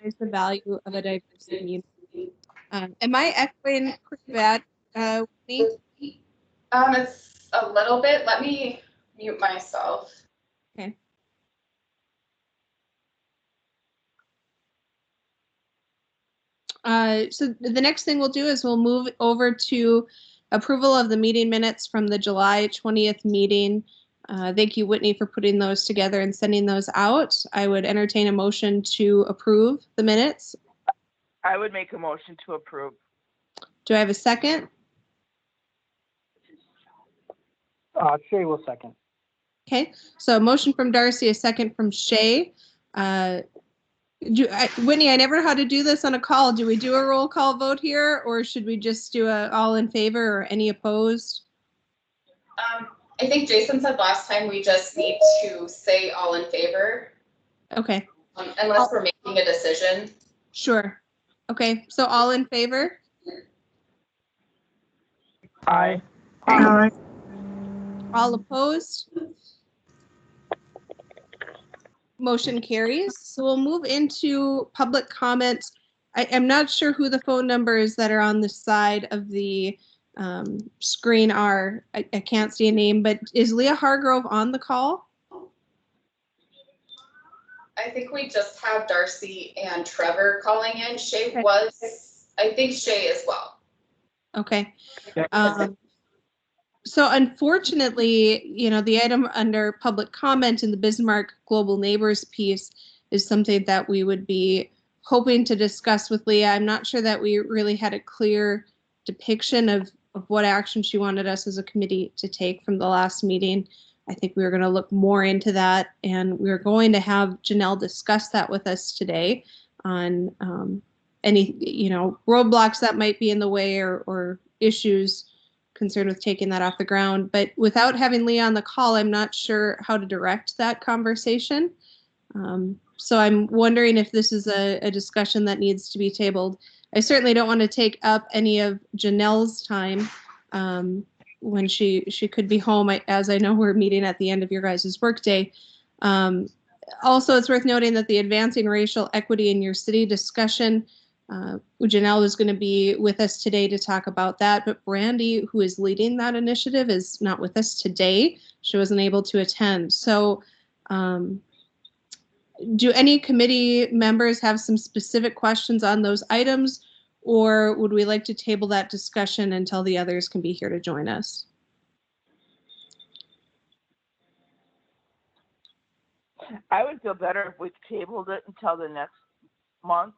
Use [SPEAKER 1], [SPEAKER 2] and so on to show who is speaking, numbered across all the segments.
[SPEAKER 1] recognize the value of a diverse community. Am I echoing pretty bad, Whitney?
[SPEAKER 2] It's a little bit. Let me mute myself.
[SPEAKER 1] Okay. So the next thing we'll do is we'll move over to approval of the meeting minutes from the July 20th meeting. Thank you, Whitney, for putting those together and sending those out. I would entertain a motion to approve the minutes.
[SPEAKER 3] I would make a motion to approve.
[SPEAKER 1] Do I have a second?
[SPEAKER 4] Shay will second.
[SPEAKER 1] Okay, so a motion from Darcy, a second from Shay. Whitney, I never know how to do this on a call. Do we do a roll call vote here, or should we just do a all in favor or any opposed?
[SPEAKER 2] I think Jason said last time we just need to say all in favor.
[SPEAKER 1] Okay.
[SPEAKER 2] Unless we're making a decision.
[SPEAKER 1] Sure. Okay, so all in favor?
[SPEAKER 4] Aye.
[SPEAKER 1] Aye. All opposed? Motion carries. So we'll move into public comments. I'm not sure who the phone numbers that are on the side of the screen are. I can't see a name, but is Leah Hargrove on the call?
[SPEAKER 2] I think we just have Darcy and Trevor calling in. Shay was, I think Shay as well.
[SPEAKER 1] Okay. So unfortunately, you know, the item under public comment in the Bismarck Global Neighbors piece is something that we would be hoping to discuss with Leah. I'm not sure that we really had a clear depiction of what action she wanted us as a committee to take from the last meeting. I think we were going to look more into that, and we're going to have Janelle discuss that with us today on any, you know, roadblocks that might be in the way or issues concerned with taking that off the ground. But without having Leah on the call, I'm not sure how to direct that conversation. So I'm wondering if this is a discussion that needs to be tabled. I certainly don't want to take up any of Janelle's time when she could be home, as I know we're meeting at the end of your guys' workday. Also, it's worth noting that the Advancing Racial Equity in Your City discussion, Janelle was going to be with us today to talk about that, but Brandy, who is leading that initiative, is not with us today. She wasn't able to attend. So do any committee members have some specific questions on those items, or would we like to table that discussion until the others can be here to join us?
[SPEAKER 3] I would feel better if we tabled it until the next month.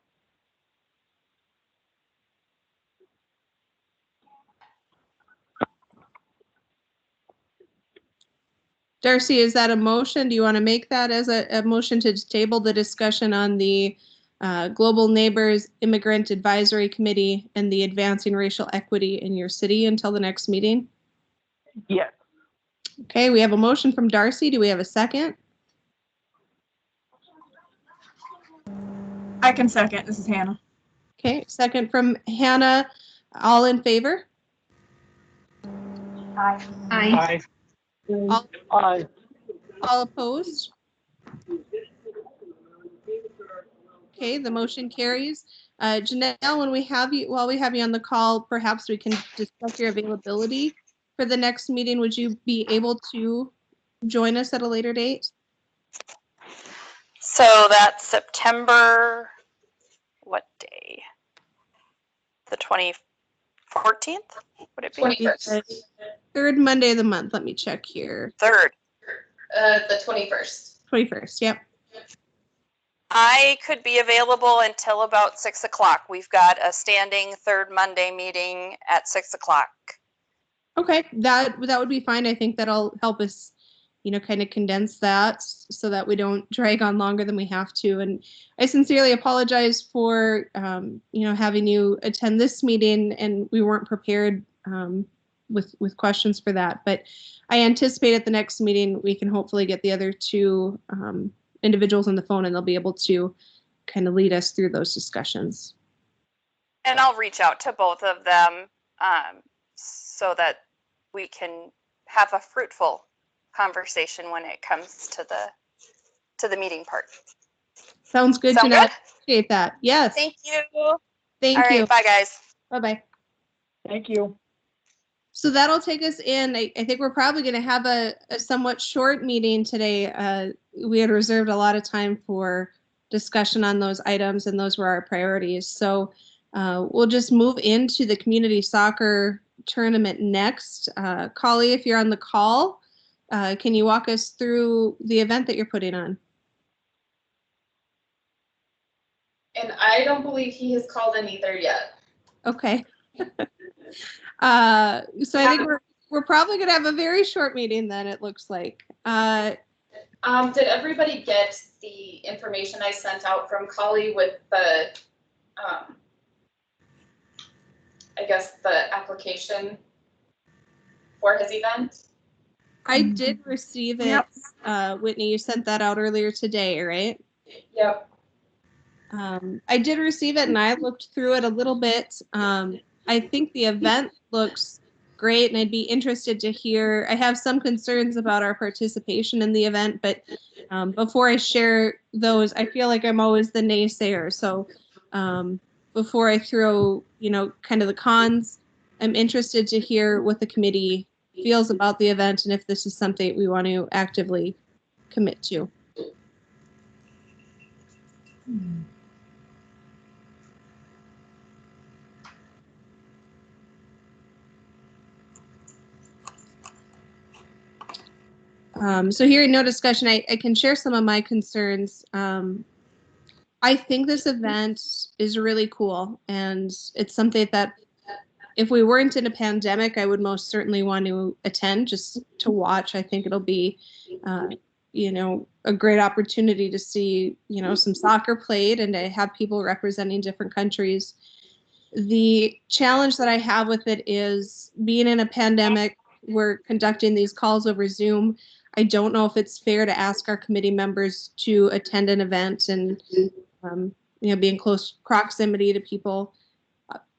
[SPEAKER 1] Darcy, is that a motion? Do you want to make that as a motion to table the discussion on the Global Neighbors Immigrant Advisory Committee and the Advancing Racial Equity in Your City until the next meeting?
[SPEAKER 3] Yes.
[SPEAKER 1] Okay, we have a motion from Darcy. Do we have a second?
[SPEAKER 5] I can second. This is Hannah.
[SPEAKER 1] Okay, second from Hannah. All in favor?
[SPEAKER 5] Aye.
[SPEAKER 4] Aye. Aye.
[SPEAKER 1] All opposed? Okay, the motion carries. Janelle, when we have you, while we have you on the call, perhaps we can discuss your availability for the next meeting. Would you be able to join us at a later date?
[SPEAKER 6] So that's September, what day? The 14th? Would it be?
[SPEAKER 2] 21st.
[SPEAKER 1] Third Monday of the month. Let me check here.
[SPEAKER 6] Third.
[SPEAKER 2] The 21st.
[SPEAKER 1] 21st, yep.
[SPEAKER 6] I could be available until about 6 o'clock. We've got a standing third Monday meeting at 6 o'clock.
[SPEAKER 1] Okay, that would be fine. I think that'll help us, you know, kind of condense that so that we don't drag on longer than we have to. And I sincerely apologize for, you know, having you attend this meeting and we weren't prepared with questions for that. But I anticipate at the next meeting, we can hopefully get the other two individuals on the phone and they'll be able to kind of lead us through those discussions.
[SPEAKER 6] And I'll reach out to both of them so that we can have a fruitful conversation when it comes to the meeting part.
[SPEAKER 1] Sounds good.
[SPEAKER 6] Sound
[SPEAKER 1] Janelle.
[SPEAKER 6] good?
[SPEAKER 1] appreciate that. Yes.
[SPEAKER 6] Thank you. All
[SPEAKER 1] Thank
[SPEAKER 6] right,
[SPEAKER 1] you.
[SPEAKER 6] bye guys.
[SPEAKER 1] Bye-bye.
[SPEAKER 4] Thank you.
[SPEAKER 1] So that'll take us in. I think we're probably going to have a somewhat short meeting today. We had reserved a lot of time for discussion on those items, and those were our priorities. So we'll just move into the community soccer tournament next. Collie, if you're on the call, can you walk us through the event that you're putting on?
[SPEAKER 2] And I don't believe he has called in either yet.
[SPEAKER 1] Okay. So I think we're probably going to have a very short meeting then, it looks like.
[SPEAKER 2] Did everybody get the information I sent out from Collie with the, I guess the application for his event?
[SPEAKER 1] I did receive it.
[SPEAKER 5] Yep.
[SPEAKER 1] Whitney, you sent that out earlier today, right?
[SPEAKER 2] Yep.
[SPEAKER 1] I did receive it and I looked through it a little bit. I think the event looks great and I'd be interested to hear. I have some concerns about our participation in the event, but before I share those, I feel like I'm always the naysayer. So before I throw, kind of the cons, I'm interested to hear what the committee feels about the event and if this is something we want to actively commit to. So hearing no discussion, I can share some of my concerns. I think this event is really cool, and it's something that if we weren't in a pandemic, I would most certainly want to attend just to watch. I think it'll be, a great opportunity to see, some soccer played and to have people representing different countries. The challenge that I have with it is being in a pandemic, we're conducting these calls over Zoom. I don't know if it's fair to ask our committee members to attend an event and, be in close proximity to people.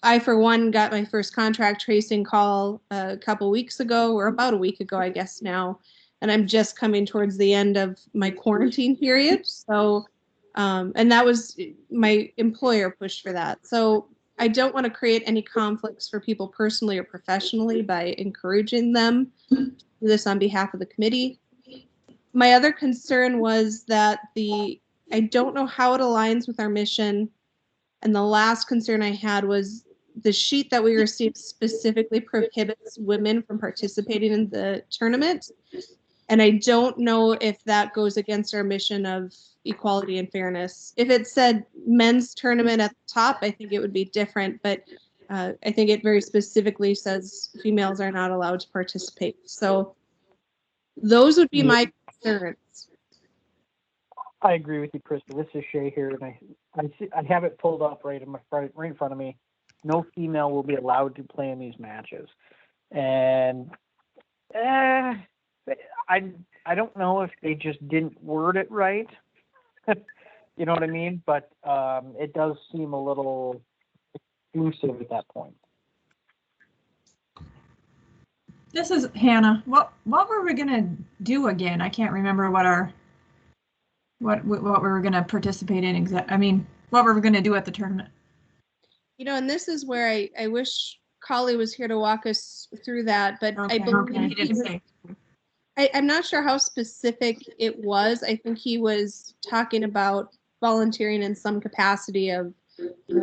[SPEAKER 1] I, for one, got my first contract tracing call a couple weeks ago, or about a week ago, I guess now, and I'm just coming towards the end of my quarantine period. So, and that was my employer pushed for that. So I don't want to create any conflicts for people personally or professionally by encouraging them to do this on behalf of the committee. My other concern was that I don't know how it aligns with our mission. And the last concern I had was the sheet that we received specifically prohibits women from participating in the tournament. And I don't know if that goes against our mission of equality and fairness. If it said men's tournament at the top, I think it would be different. But I think it very specifically says females are not allowed to participate. So those would be my concerns.
[SPEAKER 4] I agree with you, Krista. This is Shay here, and I have it pulled up right in front of me. No female will be allowed to play in these matches, and I don't know if they just didn't word it right. You know what I mean? But it does seem a little exclusive at that point.
[SPEAKER 5] This is Hannah. What were we gonna do again? I can't remember what we were gonna participate in what were we gonna do at the tournament?
[SPEAKER 1] And this is where I wish Collie was here to walk us through that, but I believe
[SPEAKER 5] He didn't say.
[SPEAKER 1] I'm not sure how specific it was. I think he was talking about volunteering in some capacity of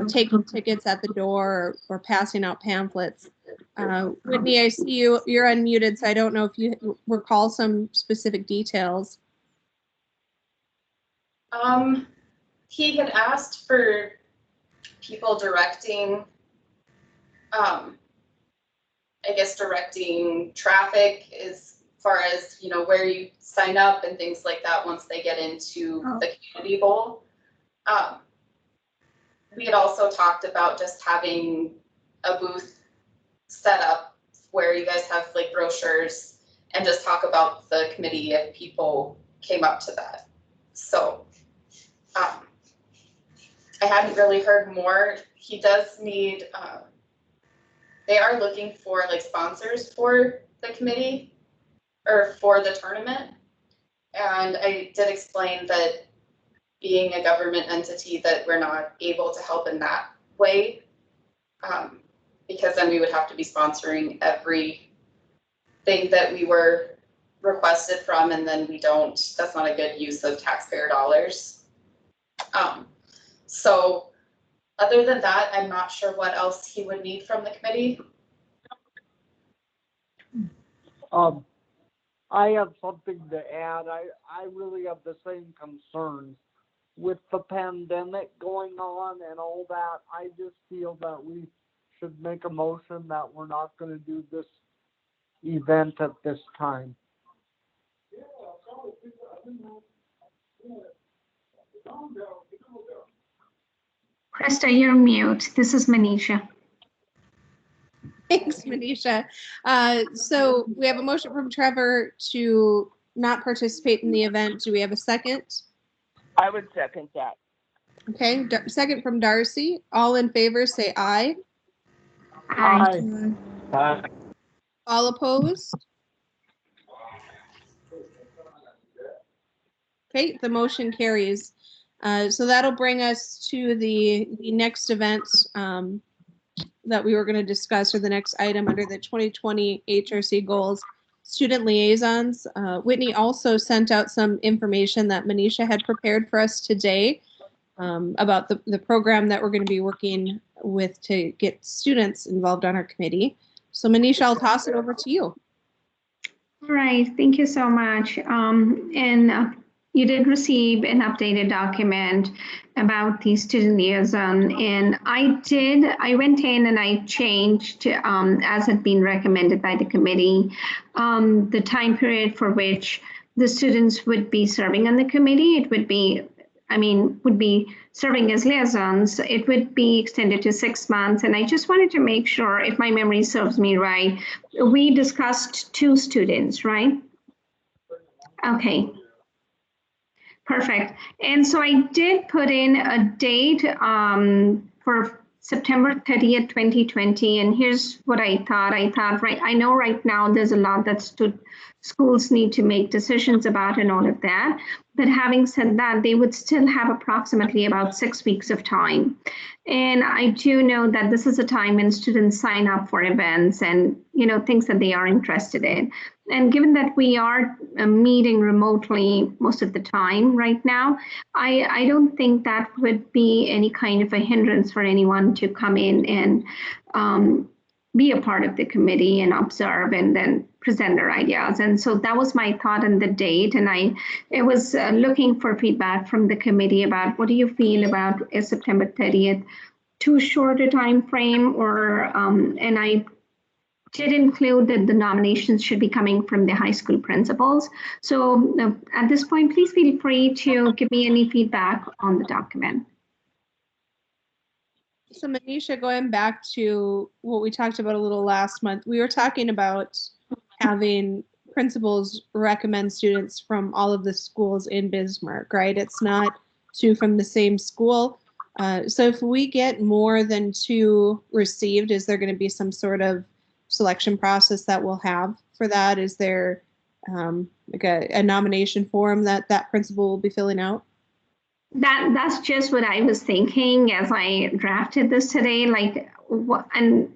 [SPEAKER 1] taking tickets at the door or passing out pamphlets. Whitney, I see you're unmuted, so I don't know if you recall some specific details.
[SPEAKER 2] He had asked for people directing, directing traffic as far as, where you sign up and things like that once they get into the community bowl. We had also talked about just having a booth set up where you guys have like brochures and just talk about the committee if people came up to that. So I hadn't really heard more. He does need, they are looking for like sponsors for the committee or for the tournament. And I did explain that being a government entity that we're not able to help in that way. Because then we would have to be sponsoring everything that we were requested from, and then we don't, that's not a good use of taxpayer dollars. So other than that, I'm not sure what else he would need from the committee.
[SPEAKER 7] I have something to add. I really have the same concerns with the pandemic going on and all that. I just feel that we should make a motion that we're not going to do this event at this time.
[SPEAKER 8] Krista, you're mute. This is Manisha.
[SPEAKER 1] Thanks, Manisha. So we have a motion from Trevor to not participate in the event. Do we have a second?
[SPEAKER 3] I would second that.
[SPEAKER 1] Okay, second from Darcy. All in favor, say aye.
[SPEAKER 7] Aye.
[SPEAKER 4] Aye.
[SPEAKER 1] All opposed? Okay, the motion carries. So that'll bring us to the next event that we were going to discuss, or the next item under the 2020 HRC goals, student liaisons. Whitney also sent out some information that Manisha had prepared for us today about the program that we're going to be working with to get students involved on our committee. So Manisha, I'll toss it over to you.
[SPEAKER 8] All right, thank you so much. You did receive an updated document about the student liaison, and I went in and I changed, as had been recommended by the committee, the time period for which the students would be serving on the committee. It would be serving as liaisons. It would be extended to 6 months. And I just wanted to make sure, if my memory serves me right, we discussed 2 students, right? Okay. Perfect. And so I did put in a date for September 30th, 2020. And here's what I thought. I know right now there's a lot that schools need to make decisions about and all of that. But having said that, they would still have approximately about 6 weeks of time. And I do know that this is a time when students sign up for events and, things that they are interested in. And given that we are meeting remotely most of the time right now, I don't think that would be any kind of a hindrance for anyone to come in and be a part of the committee and observe and then present their ideas. And so that was my thought on the date. And I was looking for feedback from the committee about what do you feel about a September 30th, too short a time frame, or and I did include that the nominations should be coming from the high school principals. So at this point, please feel free to give me any feedback on the document.
[SPEAKER 1] So Manisha, going back to what we talked about a little last month, we were talking about having principals recommend students from all of the schools in Bismarck, right? It's not 2 from the same school. So if we get more than 2 received, is there going to be some sort of selection process that we'll have for that? Is there like a nomination form that principal will be filling out?
[SPEAKER 8] That's just what I was thinking as I drafted this today, and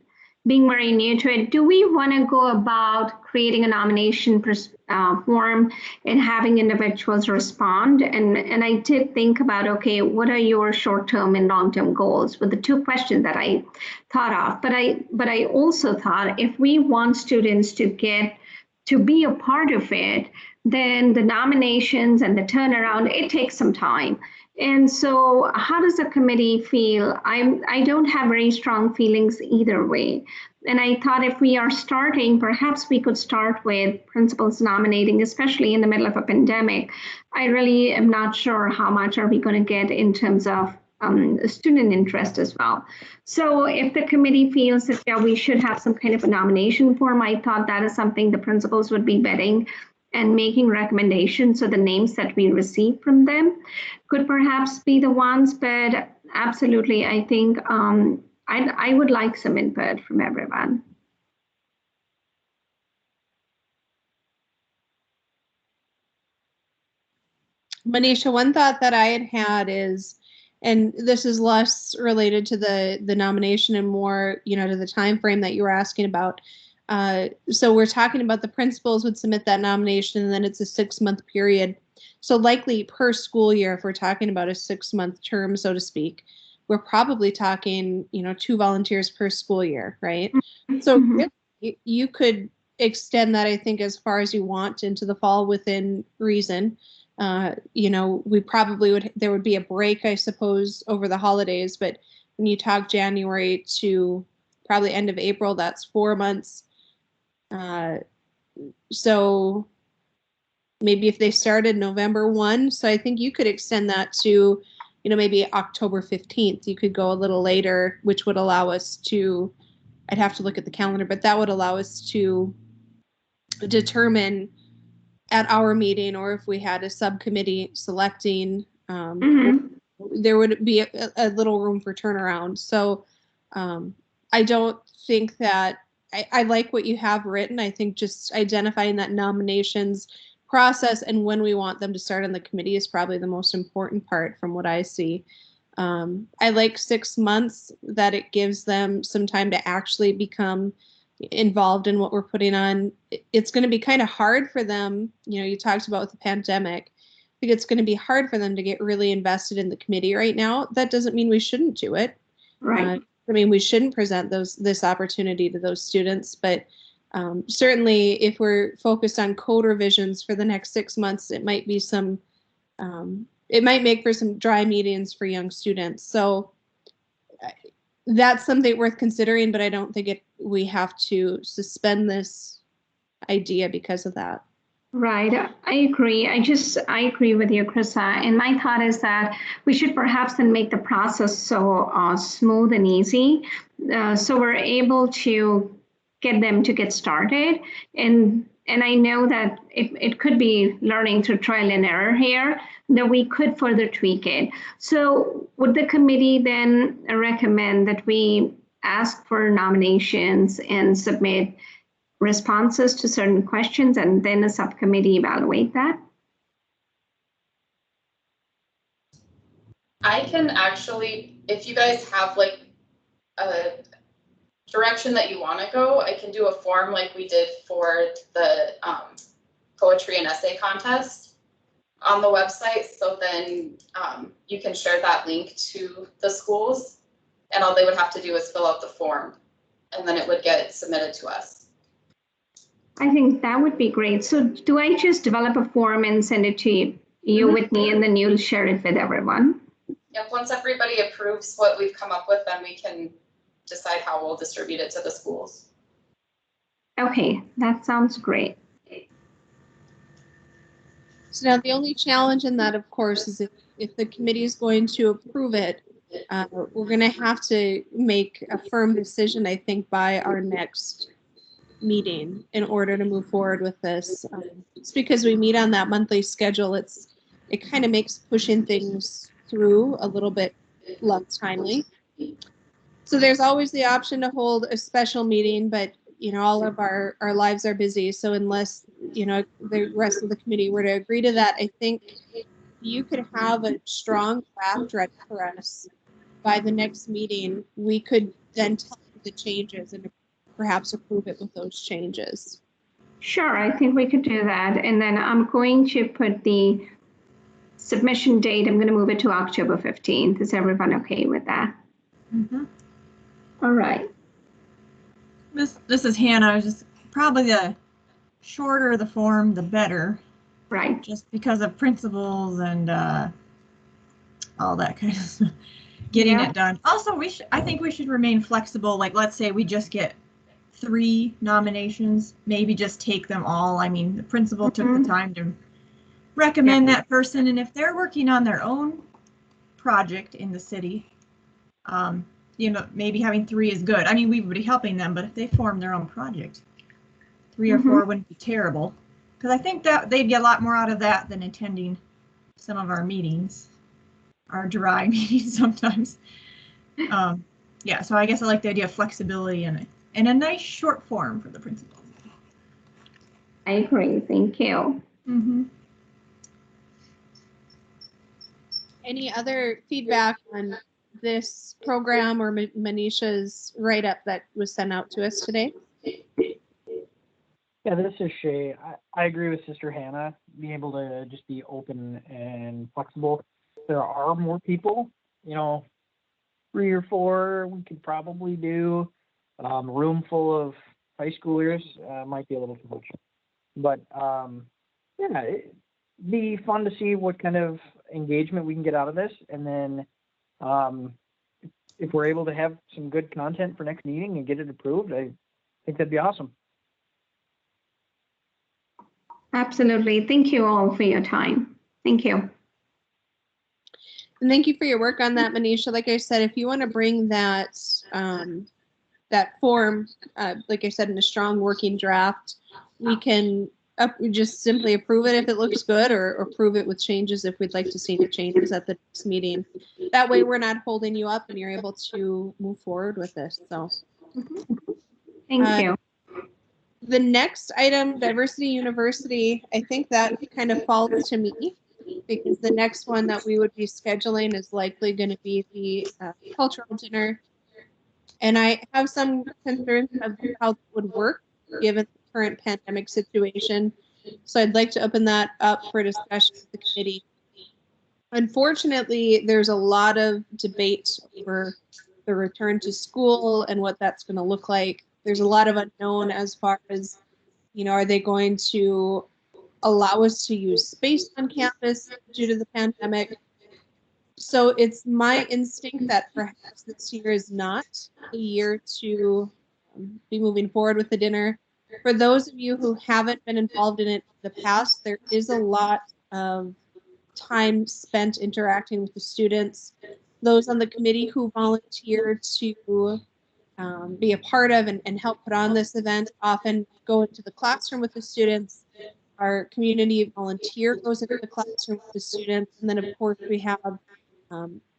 [SPEAKER 8] being very new to it. Do we want to go about creating a nomination form and having individuals respond? And I did think about, okay, what are your short-term and long-term goals with the 2 questions that I thought of. But I also thought if we want students to get to be a part of it, then the nominations and the turnaround, it takes some time. And so how does the committee feel? I don't have very strong feelings either way. And I thought if we are starting, perhaps we could start with principals nominating, especially in the middle of a pandemic. I really am not sure how much are we going to get in terms of student interest as well. So if the committee feels that we should have some kind of a nomination form, I thought that is something the principals would be vetting and making recommendations. So the names that we receive from them could perhaps be the ones, but absolutely, I think I would like some input from everyone.
[SPEAKER 1] Manisha, one thought that I had is, and this is less related to the nomination and more, to the time frame that you were asking about. So we're talking about the principals would submit that nomination, and then it's a 6-month period. So likely per school year, if we're talking about a 6-month term, so to speak, we're probably talking, 2 volunteers per school year, right? So you could extend that, I think, as far as you want into the fall within reason. We probably there would be a break, I suppose, over the holidays, but when you talk January to probably end of April, that's 4 months. So maybe if they started November 1, so I think you could extend that to, maybe October 15th. You could go a little later, which would allow us to, I'd have to look at the calendar, but that would allow us to determine at our meeting, or if we had a subcommittee selecting, there would be a little room for turnaround. So I don't think that, I like what you have written. I think just identifying that nominations process and when we want them to start on the committee is probably the most important part from what I see. I like 6 months, that it gives them some time to actually become involved in what we're putting on. It's going to be kind of hard for them. You talked about with the pandemic. I think it's going to be hard for them to get really invested in the committee right now. That doesn't mean we shouldn't do it.
[SPEAKER 8] Right.
[SPEAKER 1] We shouldn't present this opportunity to those students, but certainly if we're focused on code revisions for the next 6 months, it might be it might make for some dry meetings for young students. So that's something worth considering, but I don't think we have to suspend this idea because of that.
[SPEAKER 8] Right, I agree. I agree with you, Krista. And my thought is that we should perhaps then make the process so smooth and easy, so we're able to get them to get started. And I know that it could be learning through trial and error here, that we could further tweak it. So would the committee then recommend that we ask for nominations and submit responses to certain questions, and then a subcommittee evaluate that?
[SPEAKER 2] I can actually, if you guys have like a direction that you want to go, I can do a form like we did for the poetry and essay contest on the website. So then you can share that link to the schools, and all they would have to do is fill out the form, and then it would get submitted to us.
[SPEAKER 8] I think that would be great. So do I just develop a form and send it to you with me, and then you'll share it with everyone?
[SPEAKER 2] Yep, once everybody approves what we've come up with, then we can decide how we'll distribute it to the schools.
[SPEAKER 8] Okay, that sounds great.
[SPEAKER 1] So now the only challenge in that, of course, is if the committee is going to approve it, we're going to have to make a firm decision, I think, by our next meeting in order to move forward with this. It's because we meet on that monthly schedule. It kind of makes pushing things through a little bit less timely. So there's always the option to hold a special meeting, but all of our lives are busy. So unless the rest of the committee were to agree to that, I think you could have a strong draft ready for us by the next meeting. We could then tell you the changes and perhaps approve it with those changes.
[SPEAKER 8] Sure, I think we could do that. And then I'm going to put the submission date, I'm going to move it to October 15th. Is everyone okay with that?
[SPEAKER 5] Mm-hmm.
[SPEAKER 8] All right.
[SPEAKER 5] This is Hannah. Just probably the shorter the form, the better.
[SPEAKER 8] Right.
[SPEAKER 5] Just because of principles and all that kind of stuff. Getting it done. Also, I think we should remain flexible. Like, let's say we just get 3 nominations, maybe just take them all. I mean, the principal took the time to recommend that person, and if they're working on their own project in the city, maybe having 3 is good. I mean, we would be helping them, but if they form their own project, 3 or 4 wouldn't be terrible, because I think that they'd get a lot more out of that than attending some of our meetings, our dry meetings sometimes. Yeah, so I guess I like the idea of flexibility and a nice short form for the principal.
[SPEAKER 8] I agree. Thank you.
[SPEAKER 5] Mm-hmm.
[SPEAKER 1] any other feedback on this program or Manisha's write-up that was sent out to us today?
[SPEAKER 4] Yeah, this is Shay. I agree with Sister Hannah, being able to just be open and flexible. There are more people, 3 or 4 we could probably do. Room full of high schoolers might be a little too much. But yeah, it'd be fun to see what kind of engagement we can get out of this. And then if we're able to have some good content for next meeting and get it approved, I think that'd be awesome.
[SPEAKER 8] Absolutely. Thank you all for your time. Thank you.
[SPEAKER 1] And thank you for your work on that, Manisha. Like I said, if you want to bring that that form, like I said, in a strong working draft, we can just simply approve it if it looks good, or approve it with changes if we'd like to see the changes at the next meeting. That way we're not holding you up and you're able to move forward with this. So
[SPEAKER 8] Thank you.
[SPEAKER 1] the next item, Diversity University, I think that kind of falls to me, because the next one that we would be scheduling is likely going to be the cultural dinner. And I have some concerns of how it would work given the current pandemic situation. So I'd like to open that up for discussion with the committee. Unfortunately, there's a lot of debate over the return to school and what that's going to look like. There's a lot of unknown as far as, are they going to allow us to use space on campus due to the pandemic? So it's my instinct that perhaps this year is not a year to be moving forward with the dinner. For those of you who haven't been involved in it in the past, there is a lot of time spent interacting with the students. Those on the committee who volunteered to be a part of and help put on this event often go into the classroom with the students. Our community volunteer goes into the classroom with the students. And then, of course, we have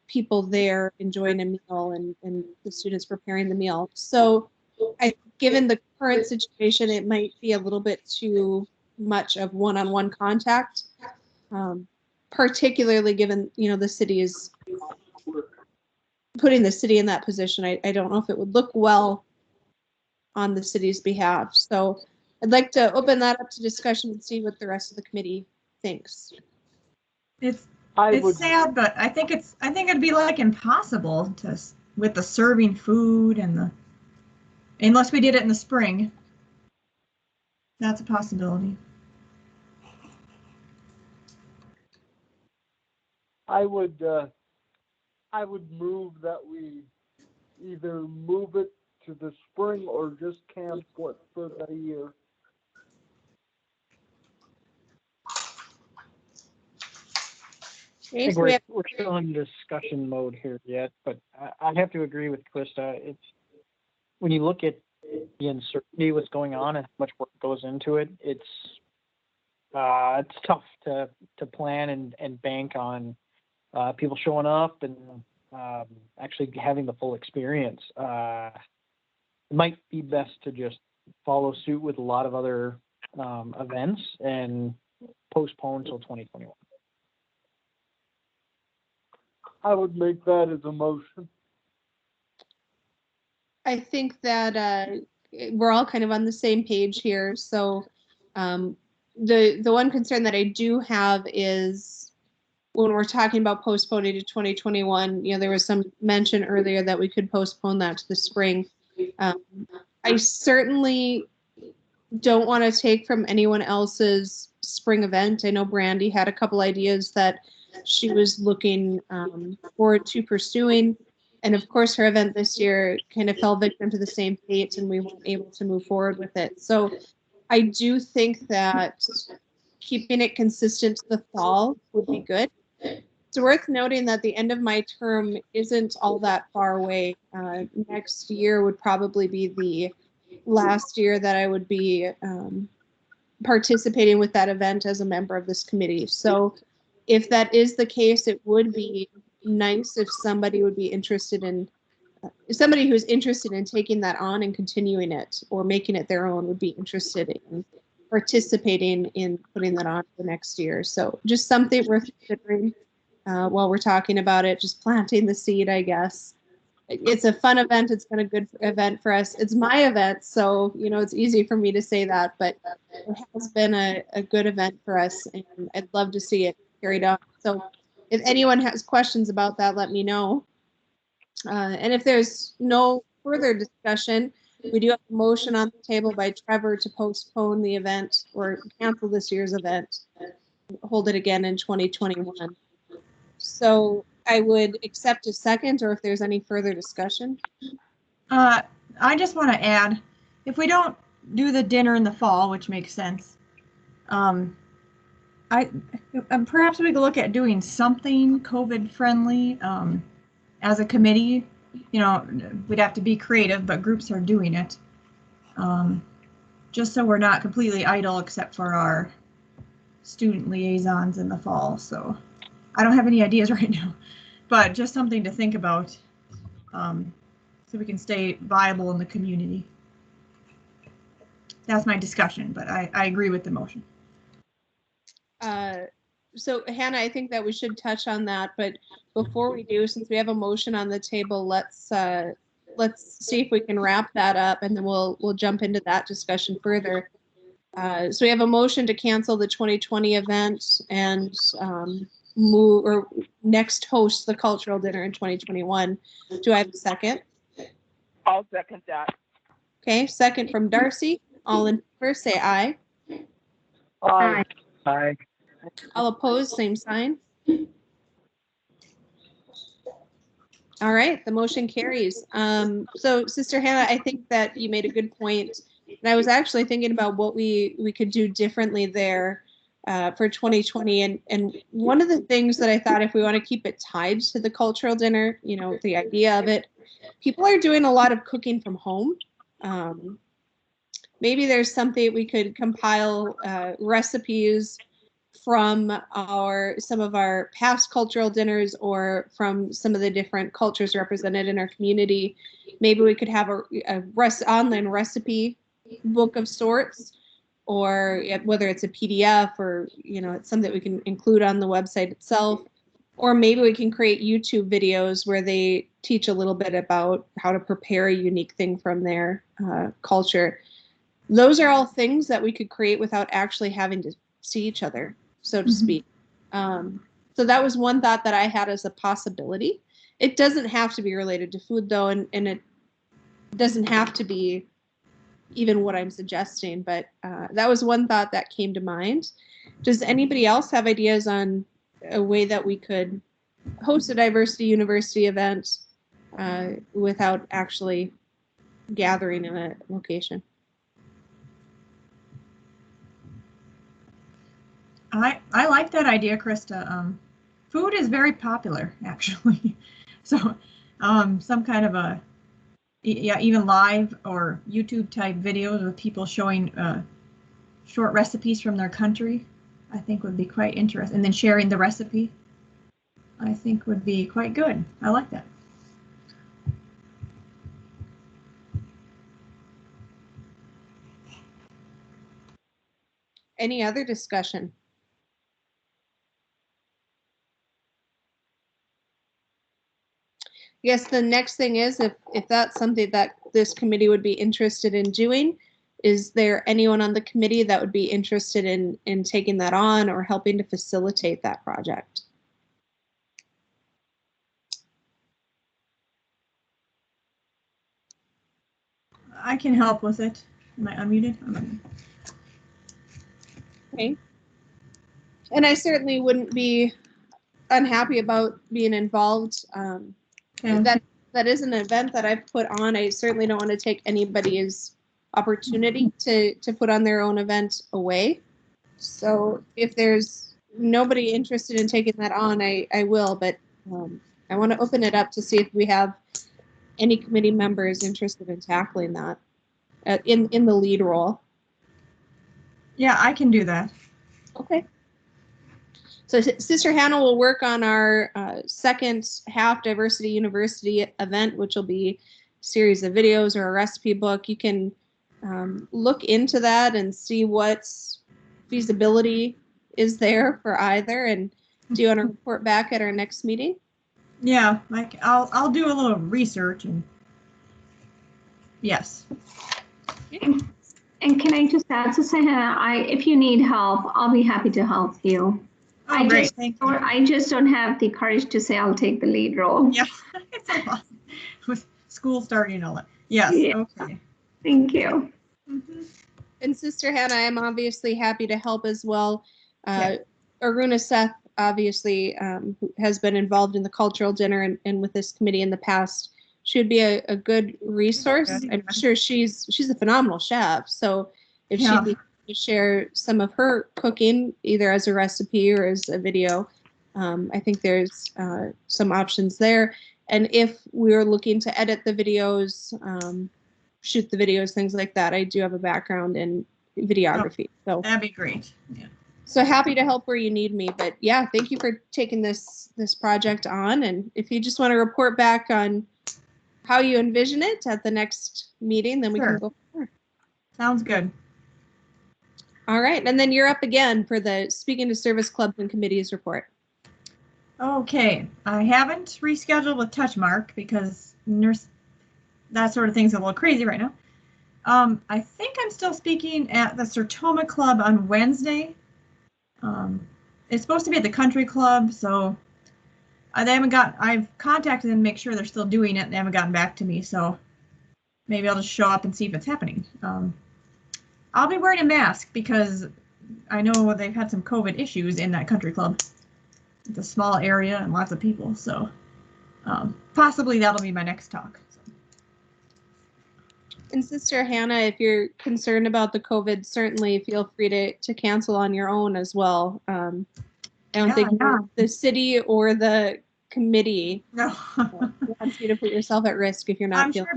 [SPEAKER 1] people there enjoying a meal and the students preparing the meal. So given the current situation, it might be a little bit too much of one-on-one contact, particularly given, the city is putting the city in that position. I don't know if it would look well on the city's behalf. So I'd like to open that up to discussion and see what the rest of the committee thinks.
[SPEAKER 5] It's sad, but I think it'd be like impossible with the serving food and unless we did it in the spring. That's a possibility.
[SPEAKER 7] I would move that we either move it to the spring or just cancel it for the year.
[SPEAKER 4] I think we're still in discussion mode here yet, but I have to agree with Krista. It's when you look at the uncertainty, what's going on, and how much work goes into it, it's tough to plan and bank on people showing up and actually having the full experience. It might be best to just follow suit with a lot of other events and postpone till 2021.
[SPEAKER 7] I would make that as a motion.
[SPEAKER 1] I think that we're all kind of on the same page here. So the one concern that I do have is when we're talking about postponing to 2021, there was some mention earlier that we could postpone that to the spring. I certainly don't want to take from anyone else's spring event. I know Brandy had a couple ideas that she was looking forward to pursuing. And of course, her event this year kind of fell victim to the same fate, and we weren't able to move forward with it. So I do think that keeping it consistent to the fall would be good. It's worth noting that the end of my term isn't all that far away. Next year would probably be the last year that I would be participating with that event as a member of this committee. So if that is the case, it would be nice if somebody would be interested in, somebody who's interested in taking that on and continuing it or making it their own would be interested in participating in putting that on for next year. So just something worth considering. while we're talking about it, just planting the seed, I guess. It's a fun event. It's been a good event for us. It's my event, so it's easy for me to say that, but it has been a good event for us, and I'd love to see it carried on. So if anyone has questions about that, let me know. And if there's no further discussion, we do have a motion on the table by Trevor to postpone the event or cancel this year's event, hold it again in 2021. So I would accept a second, or if there's any further discussion.
[SPEAKER 5] I just want to add, if we don't do the dinner in the fall, which makes sense, perhaps we could look at doing something COVID friendly as a committee. We'd have to be creative, but groups are doing it. Just so we're not completely idle except for our student liaisons in the fall. So I don't have any ideas right now, but just something to think about so we can stay viable in the community. That's my discussion, but I agree with the motion.
[SPEAKER 1] So Hannah, I think that we should touch on that, but before we do, since we have a motion on the table, let's see if we can wrap that up, and then we'll jump into that discussion further. So we have a motion to cancel the 2020 event and move or next host the cultural dinner in 2021. Do I have a second?
[SPEAKER 3] I'll second that.
[SPEAKER 1] Okay, second from Darcy. All in favor, say aye.
[SPEAKER 7] Aye. Aye.
[SPEAKER 1] All opposed, same sign. All right, the motion carries. So Sister Hannah, I think that you made a good point. And I was actually thinking about what we could do differently there for 2020. And one of the things that I thought, if we want to keep it tied to the cultural dinner, the idea of it, people are doing a lot of cooking from home. Maybe there's something we could compile recipes from some of our past cultural dinners or from some of the different cultures represented in our community. Maybe we could have a online recipe book of sorts, or whether it's a PDF or it's something that we can include on the website itself, or maybe we can create YouTube videos where they teach a little bit about how to prepare a unique thing from their culture. Those are all things that we could create without actually having to see each other, so to speak. So that was one thought that I had as a possibility. It doesn't have to be related to food, though, and it doesn't have to be even what I'm suggesting, but that was one thought that came to mind. Does anybody else have ideas on a way that we could host a diversity university event without actually gathering in a location?
[SPEAKER 5] I like that idea, Krista. Food is very popular, actually. So some kind of even live or YouTube type videos with people showing short recipes from their country, I think would be quite interesting. And then sharing the recipe, I think would be quite good. I like that.
[SPEAKER 1] Any other discussion? Yes, the next thing is if that's something that this committee would be interested in doing, is there anyone on the committee that would be interested in taking that on or helping to facilitate that project?
[SPEAKER 5] I can help with it. Am I unmuted?
[SPEAKER 1] Okay. And I certainly wouldn't be unhappy about being involved. That is an event that I've put on. I certainly don't want to take anybody's opportunity to put on their own event away. So if there's nobody interested in taking that on, I will, but I want to open it up to see if we have any committee members interested in tackling that in the lead role.
[SPEAKER 5] Yeah, I can do that.
[SPEAKER 1] Okay. So Sister Hannah will work on our second half Diversity University event, which will be a series of videos or a recipe book. You can look into that and see what feasibility is there for either. And Do you want to report back at our next meeting?
[SPEAKER 5] Yeah, like I'll do a little research and yes.
[SPEAKER 8] And can I just add, Susanna, if you need help, I'll be happy to help you.
[SPEAKER 5] Oh, great, thank you.
[SPEAKER 8] I just don't have the courage to say I'll take the lead role.
[SPEAKER 5] Yeah, it's a lot with school starting and all that. Yes,
[SPEAKER 8] Yeah.
[SPEAKER 5] okay.
[SPEAKER 8] Thank you.
[SPEAKER 5] Mhm.
[SPEAKER 1] And Sister Hannah, I'm obviously happy to help as well.
[SPEAKER 5] Yeah.
[SPEAKER 1] Aruna Seth obviously who has been involved in the cultural dinner and with this committee in the past. She would be a good resource.
[SPEAKER 5] Good.
[SPEAKER 1] I'm sure she's a phenomenal chef. So if
[SPEAKER 5] Yeah.
[SPEAKER 1] she'd be to share some of her cooking, either as a recipe or as a video, I think there's some options there. And if we were looking to edit the videos, shoot the videos, things like that, I do have a background in videography. So
[SPEAKER 5] That'd be great. Yeah.
[SPEAKER 1] so happy to help where you need me. But yeah, thank you for taking this project on. And if you just want to report back on how you envision it at the next meeting, then we
[SPEAKER 5] Sure.
[SPEAKER 1] can go from there.
[SPEAKER 5] Sounds good.
[SPEAKER 1] All right. And then you're up again for the Speaking to Service Clubs and Committees report.
[SPEAKER 5] Okay, I haven't rescheduled with Touchmark because that sort of thing's a little crazy right now. I think I'm still speaking at the Sertoma Club on Wednesday. It's supposed to be at the Country Club, so I've contacted them to make sure they're still doing it, and they haven't gotten back to me, so maybe I'll just show up and see if it's happening. I'll be wearing a mask because I know they've had some COVID issues in that Country Club. It's a small area and lots of people, so possibly that'll be my next talk. So.
[SPEAKER 1] And Sister Hannah, if you're concerned about the COVID, certainly feel free to cancel on your own as well. I don't think the city or the committee wants you to put yourself at risk if you're not.
[SPEAKER 5] I'm sure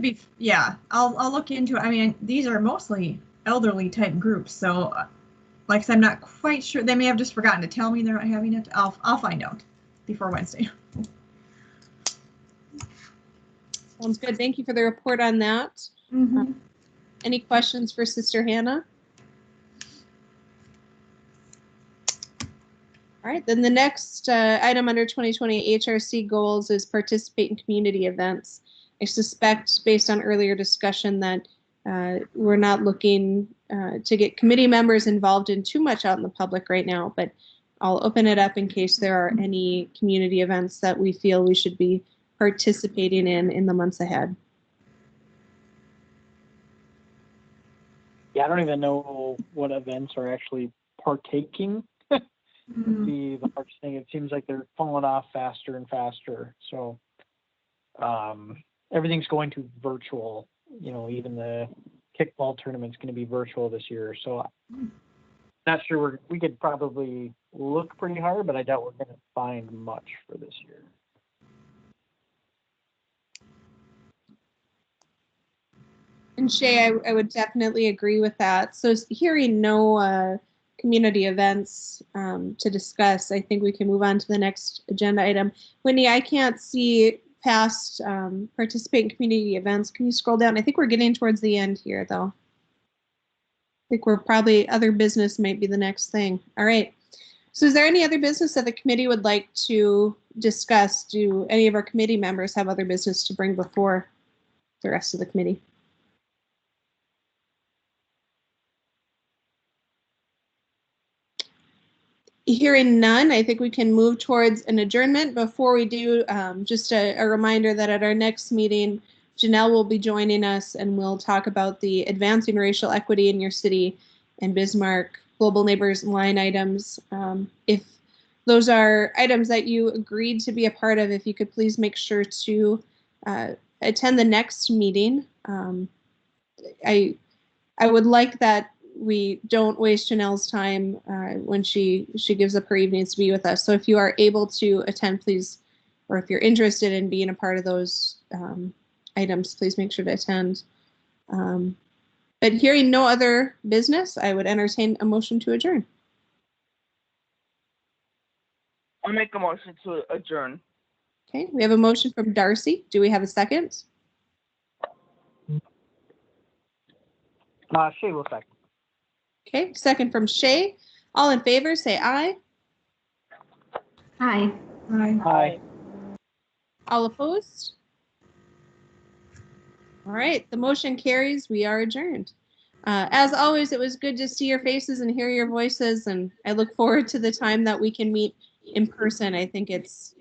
[SPEAKER 5] I'll look into it. I mean, these are mostly elderly type groups, so like I said, I'm not quite sure. They may have just forgotten to tell me they're not having it. I'll find out before Wednesday.
[SPEAKER 1] Sounds good. Thank you for the report on that.
[SPEAKER 5] Mm-hmm.
[SPEAKER 1] Any questions for Sister Hannah? All right, then the next item under 2020 HRC goals is participate in community events. I suspect, based on earlier discussion, that we're not looking to get committee members involved in too much out in the public right now, but I'll open it up in case there are any community events that we feel we should be participating in the months ahead.
[SPEAKER 4] Yeah, I don't even know what events are actually partaking.
[SPEAKER 5] Mm-hmm.
[SPEAKER 4] Be the hardest thing. It seems like they're falling off faster and faster. So everything's going to virtual. You know, even the kickball tournament's going to be virtual this year. So not sure we could probably look pretty hard, but I doubt we're going to find much for this year.
[SPEAKER 1] And Shay, I would definitely agree with that. So hearing no community events to discuss, I think we can move on to the next agenda item. Winnie, I can't see past participate in community events. Can you scroll down? I think we're getting towards the end here, though. I think we're probably other business might be the next thing. All right. So is there any other business that the committee would like to discuss? Do any of our committee members have other business to bring before the rest of the committee? Hearing none, I think we can move towards an adjournment. Before we do, just a reminder that at our next meeting, Janelle will be joining us and we'll talk about the advancing racial equity in your city and Bismarck Global Neighbors line items. If those are items that you agreed to be a part of, if you could please make sure to attend the next meeting. I would like that we don't waste Janelle's time when she gives up her evenings to be with us. So if you are able to attend, please, or if you're interested in being a part of those items, please make sure to attend. But hearing no other business, I would entertain a motion to adjourn.
[SPEAKER 3] I'll make a motion to adjourn.
[SPEAKER 1] Okay, we have a motion from Darcy. Do we have a second?
[SPEAKER 4] Shay will second.
[SPEAKER 1] Okay, second from Shay. All in favor, say aye.
[SPEAKER 8] Hi.
[SPEAKER 4] Aye.
[SPEAKER 1] All opposed? All right, the motion carries. We are adjourned. As always, it was good to see your faces and hear your voices, and I look forward to the time that we can meet in person. I think it's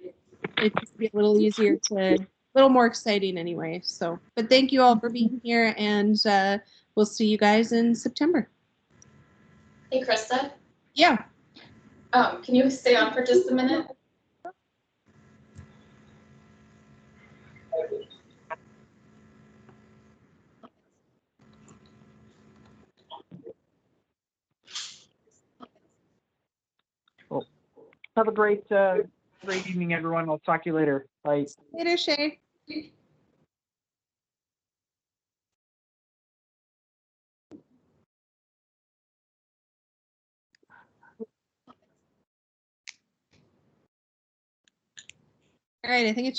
[SPEAKER 1] be a little easier a little more exciting anyway. So, but thank you all for being here, and we'll see you guys in September.
[SPEAKER 2] Hey, Krista,
[SPEAKER 1] Yeah.
[SPEAKER 2] can you stay on for just a minute?
[SPEAKER 4] Have a great evening, everyone. I'll talk to you later. Bye.
[SPEAKER 1] Later, Shay. All right, I think it's